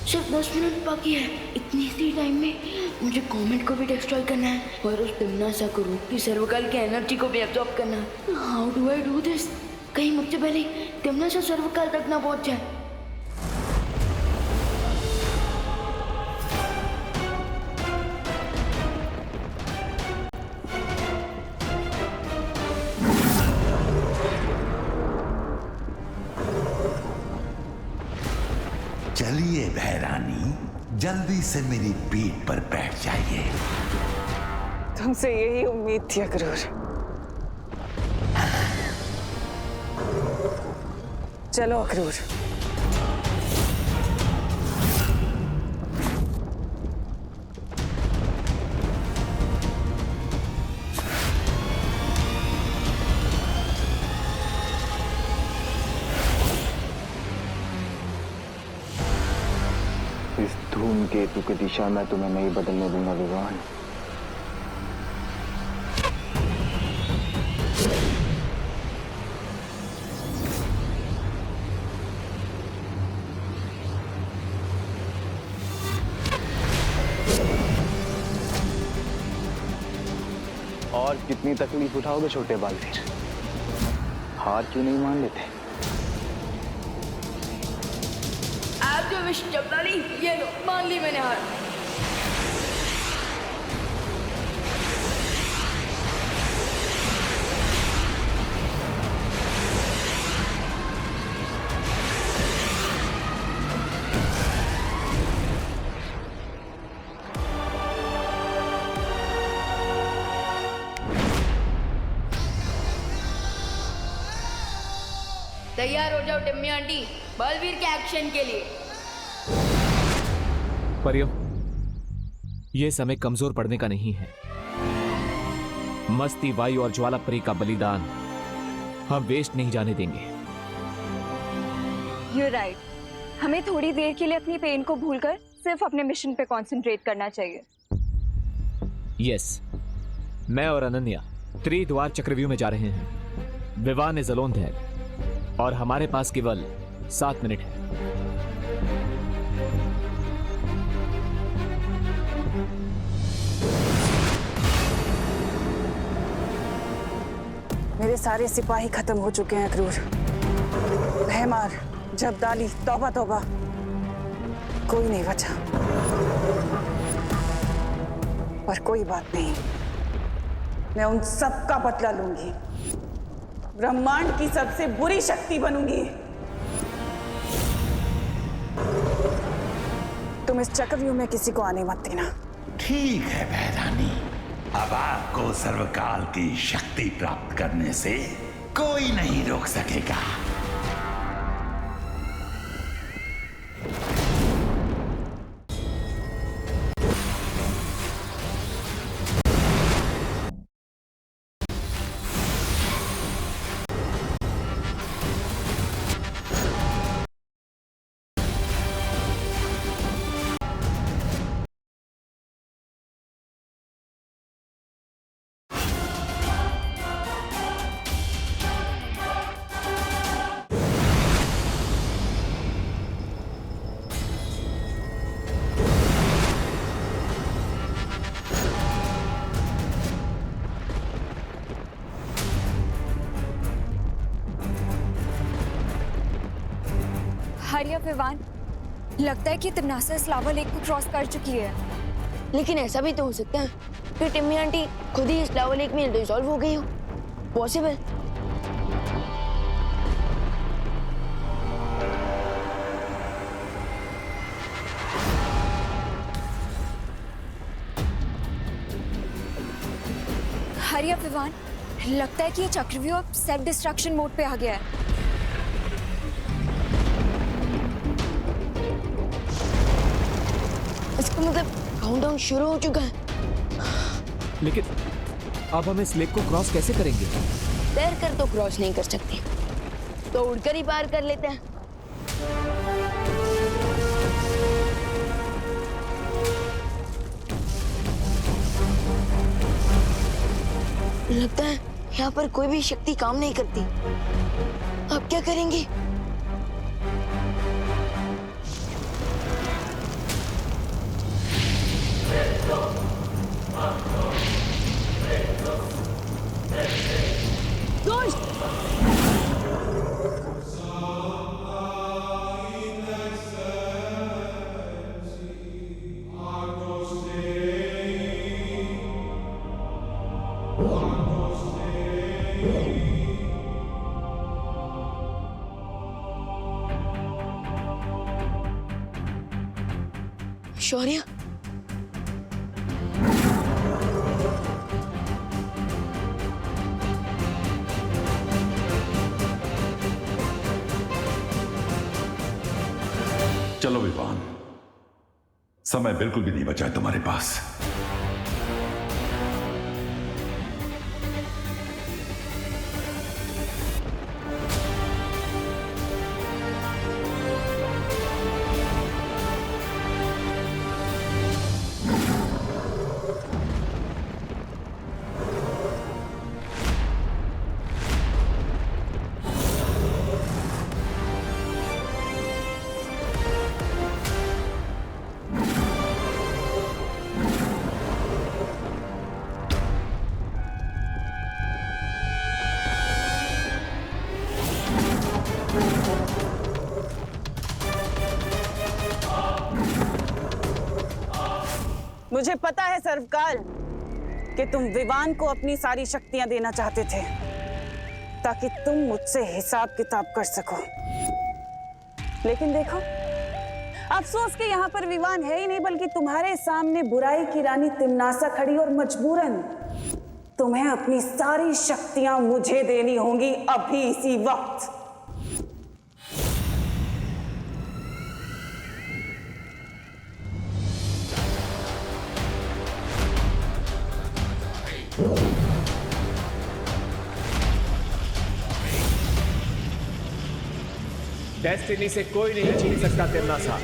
सिर्फ 10 मिनट बाकी है। इतनी सी टाइम में मुझे कॉमेट को भी डिस्ट्रॉय करना है और उस तिमनासा को रूप की सर्वकाल की एनर्जी को भी एब्जॉर्ब करना है। How do I do this? कहीं मुझसे पहले तिमनासा सर्वकाल तक ना पहुंच जाए। चलिए भैरानी, जल्दी से मेरी पीठ पर बैठ जाइए। तुमसे यही उम्मीद थी अक्रूर। चलो अक्रूर। इस धूमकेतु की दिशा मैं तुम्हें नहीं बदलने दूंगा विवान। और कितनी तकलीफ उठाओगे छोटे बालवीर? हार क्यों नहीं मान लेते? आप जो विश जबलाली, ये लो, मान ली मैंने हार। तैयार हो जाओ टिम्मी आंटी, बलवीर के एक्शन के लिए। परियों, यह समय कमजोर पड़ने का नहीं है। मस्ती, वायु और ज्वालापरी का बलिदान हम वेस्ट नहीं जाने देंगे। You're right. हमें थोड़ी देर के लिए अपनी पेन को भूलकर सिर्फ अपने मिशन पे कंसंट्रेट करना चाहिए। यस, मैं और अनन्या त्रिद्वार चक्रव्यूह में जा रहे हैं। विवान इज अलोन देयर और हमारे पास केवल 7 मिनट है। मेरे सारे सिपाही खत्म हो चुके हैं अक्रूर। भैमार, जबदाली, तौबा तौबा, कोई नहीं बचा। पर कोई बात नहीं, मैं उन सब का बदला लूंगी। ब्रह्मांड की सबसे बुरी शक्ति बनूंगी। तुम इस चक्रव्यूह में किसी को आने मत देना। ठीक है भैरानी, अब आपको सर्वकाल की शक्ति प्राप्त करने से कोई नहीं रोक सकेगा। हरिया विवान, लगता है कि तिमनासा इस लावा लेक को क्रॉस कर चुकी है। लेकिन ऐसा भी तो हो सकता है कि टिम्मी आंटी खुद ही इस लावा लेक में डिसॉल्व हो गई हो। पॉसिबल। हरिया विवान, लगता है कि ये चक्रव्यूह अब सेल्फ डिस्ट्रक्शन मोड पे आ गया है। इसका मतलब काउंटडाउन शुरू हो चुका है। लेकिन अब हम इस लेक को क्रॉस कैसे करेंगे? तैर कर तो क्रॉस नहीं कर सकते, तो उड़कर ही पार कर लेते हैं। लगता है यहाँ पर कोई भी शक्ति काम नहीं करती। अब क्या करेंगे? शौर्य, चलो विवान, समय बिल्कुल भी नहीं बचा है तुम्हारे पास। मुझे पता है सर्वकाल कि तुम विवान को अपनी सारी शक्तियां देना चाहते थे ताकि तुम मुझसे हिसाब किताब कर सको। लेकिन देखो, अफसोस कि यहाँ पर विवान है ही नहीं, बल्कि तुम्हारे सामने बुराई की रानी तिम्नासा खड़ी और मजबूरन तुम्हें अपनी सारी शक्तियां मुझे देनी होंगी अभी इसी वक्त। डेस्टिनी से कोई नहीं छीन सकता तिम्नासा।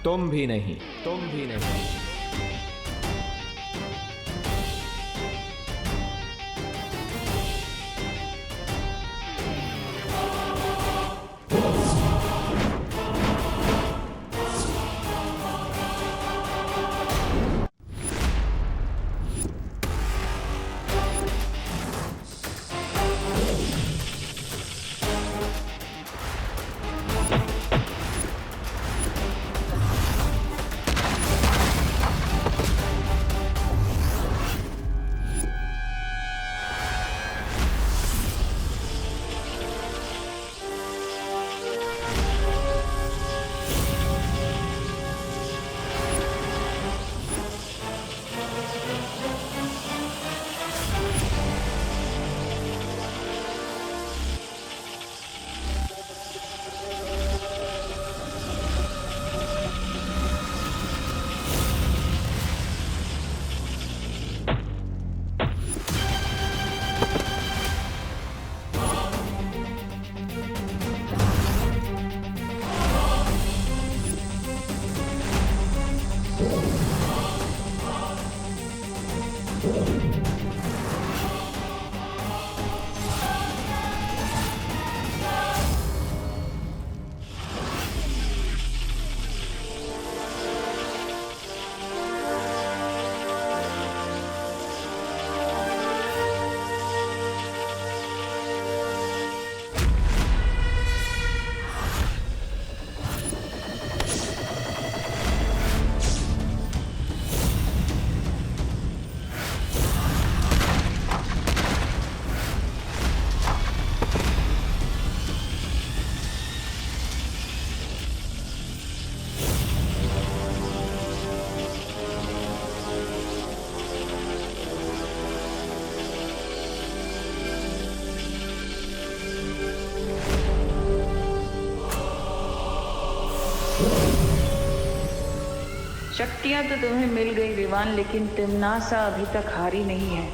तुम भी नहीं। शक्तियां तो तुम्हें मिल गई विवान, लेकिन तिम्नासा अभी तक हारी नहीं है।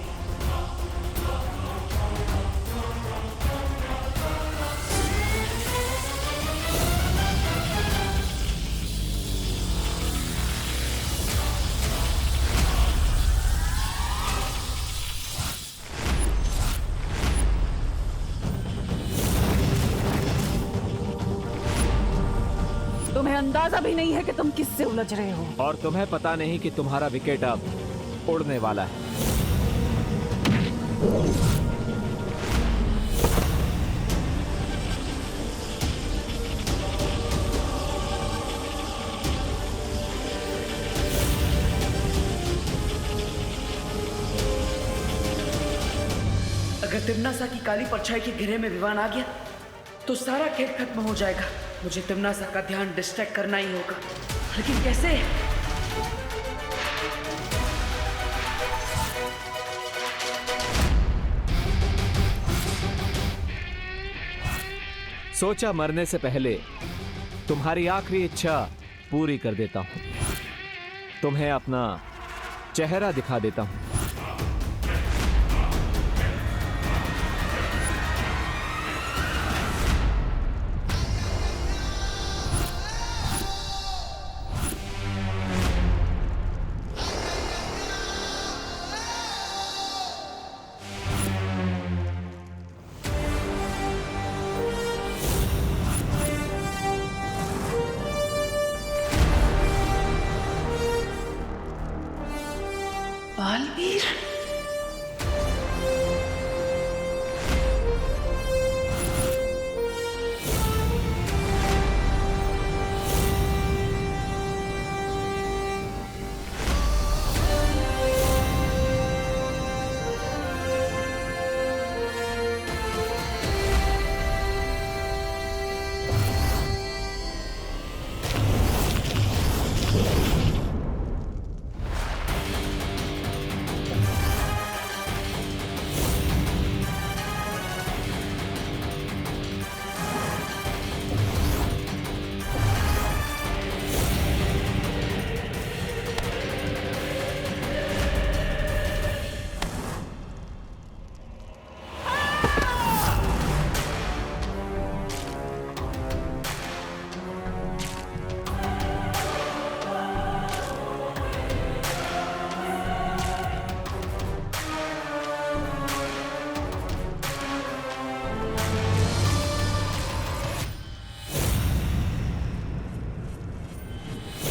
तुम्हें अंदाजा भी नहीं है कि तुम किससे उलझ रहे हो। और तुम्हें पता नहीं कि तुम्हारा विकेट अब उड़ने वाला है। अगर तिमनासा की काली परछाई के घेरे में विवान आ गया तो सारा खेल खत्म हो जाएगा। मुझे तिमनासा का ध्यान डिस्ट्रैक्ट करना ही होगा, लेकिन कैसे? सोचा मरने से पहले तुम्हारी आखिरी इच्छा पूरी कर देता हूं। तुम्हें अपना चेहरा दिखा देता हूं। बालवीर,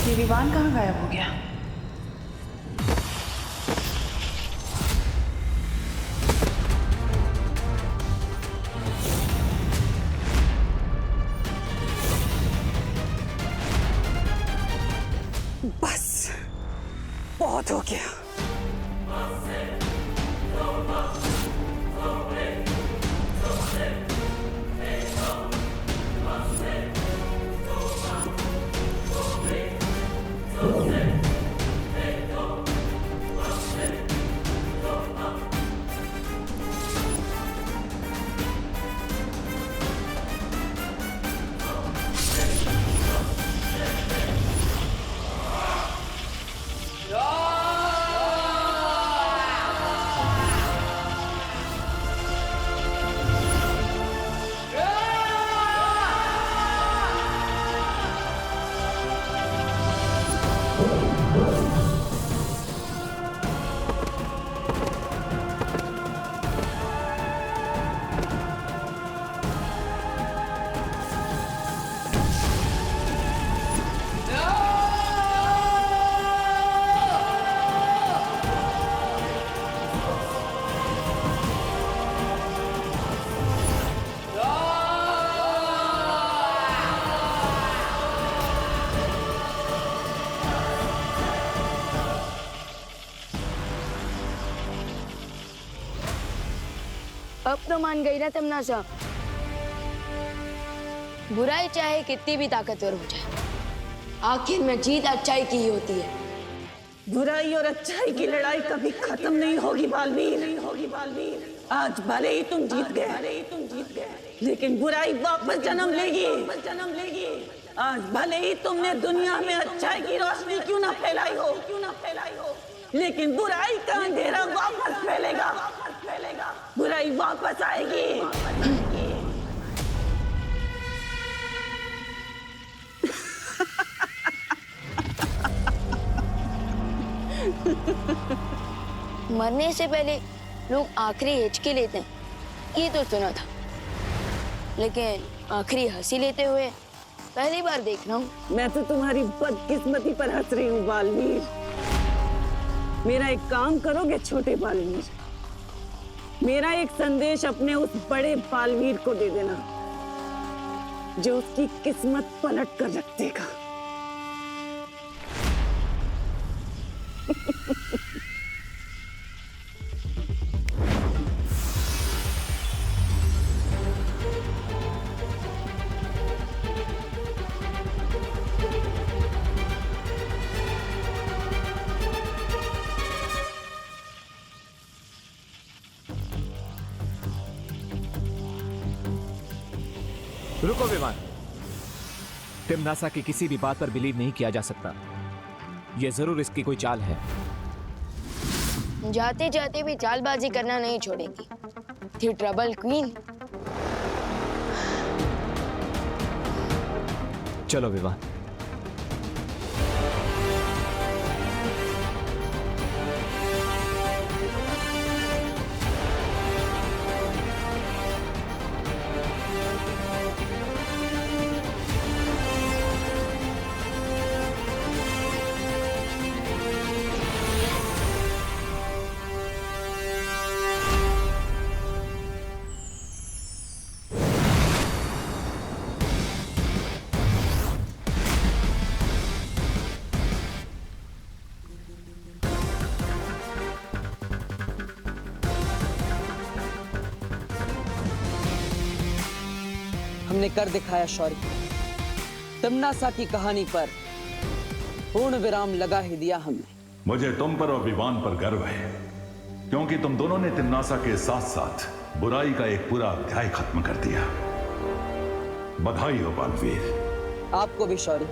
ये विवान कहाँ गायब हो गया? बस बहुत हो गया। अब तो मान गई ना तमनासा। बुराई चाहे कितनी भी ताकतवर हो जाए, आखिर में जीत अच्छाई की ही होती है। बुराई और अच्छाई की लड़ाई कभी खत्म नहीं होगी बालवीर। आज भले ही तुम जीत गए, लेकिन बुराई वापस जन्म लेगी। आज भले ही तुमने दुनिया में अच्छाई की रोशनी क्यों ना फैलाई हो, लेकिन बुराई का अंधेरा वापस फैलेगा। बुराई वापस आएगी। मरने से पहले लोग आखिरी हिचकी लेते हैं, ये तो सुना था, लेकिन आखिरी हंसी लेते हुए पहली बार देख रहा हूँ। मैं तो तुम्हारी बदकिस्मती पर हंस रही हूँ बालवीर। मेरा एक काम करोगे छोटे बालवीर? मेरा एक संदेश अपने उस बड़े बालवीर को दे देना जो उसकी किस्मत पलट कर रख देगा। रुको विवान, तिम्नासा की किसी भी बात पर बिलीव नहीं किया जा सकता। यह जरूर इसकी कोई चाल है। जाते जाते भी चालबाजी करना नहीं छोड़ेगी। थी ट्रबल क्वीन। चलो विवान। हमने कर दिखाया शौर्य। तिम्नासा की कहानी पर पूर्ण विराम लगा ही दिया हमने। मुझे तुम पर और विवान पर गर्व है, क्योंकि तुम दोनों ने तिम्नासा के साथ साथ बुराई का एक पूरा अध्याय खत्म कर दिया। बधाई हो बालवीर। आपको भी शौर्य।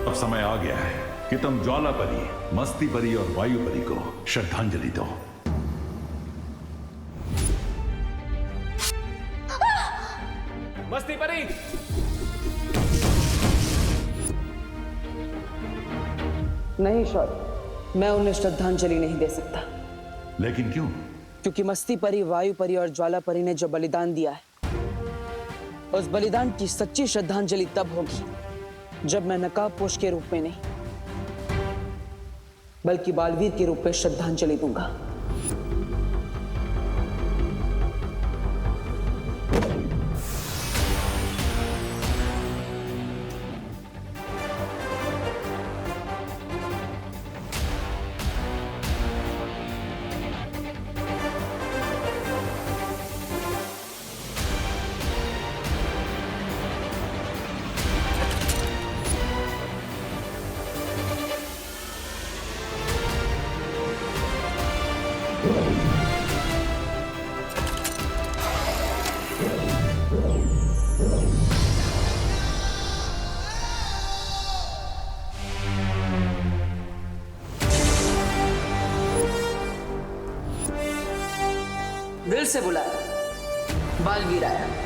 अब समय आ गया है कि तुम ज्वाला परी, मस्ती परी और वायु परी को श्रद्धांजलि दो। मस्ती परी। नहीं शौर्य, मैं उन्हें श्रद्धांजलि नहीं दे सकता। लेकिन क्यों? क्योंकि मस्ती परी, वायु परी और ज्वाला परी ने जो बलिदान दिया है, उस बलिदान की सच्ची श्रद्धांजलि तब होगी जब मैं नकाबपोश के रूप में नहीं, बल्कि बालवीर के रूप में श्रद्धांजलि दूंगा। दिल से बुलाया, बालवीर आया।